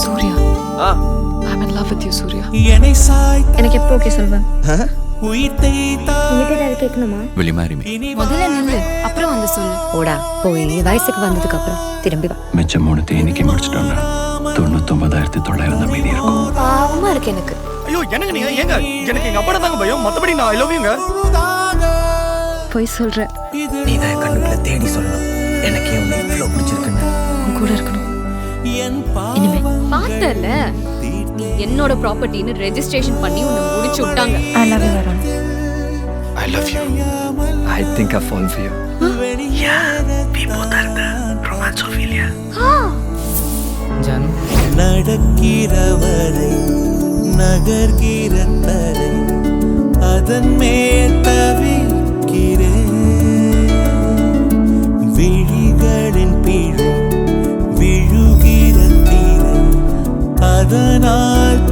Surya, I'm in love with you, Surya. எனக்கு எப்போ okay சொல்வேன்? கேட்கணுமா? Will you marry me? முதல்ல நில்லு, அப்புறம் வந்து சொல்லு. ஓடா போய் வயசுக்கு வந்ததுக்கு அப்புறம் திரும்பி வா. மிச்சம் 3 தேனிக்கு முடிச்சிட்டோம்னா 99,900 மீதி இருக்கும். பாவமா இருக்கு எனக்கு. ஐயோ என்னங்க நீங்க ஏங்க எனக்கு எங்க அப்பா தாங்க பயம் மத்தபடி நான் ஐ லவ் யூங்க. போய் சொல்ற. நீ தான் கண்ணுக்குள்ள தேடி சொல்லணும் எனக்கு உன்னை இவ்வளோ பிடிச்சிருக்குன்னு. உன் கூட இருக்கணும். இனிமே பார்த்தல நீ என்னோட ப்ராப்பர்ட்டின்னு ரெஜிஸ்ட்ரேஷன் பண்ணி உன்னை முடிச்சு விட்டாங்க. I love you Varun. I love you. I think I fall for you. Yeah, we both are the romance of Ilya. Janu நடக்கிறவரை நகர்கிற தரை அதன் மேல் தவிக்கிறேன் விழிகளின் பிழை விழுகிற தீரை அதனால்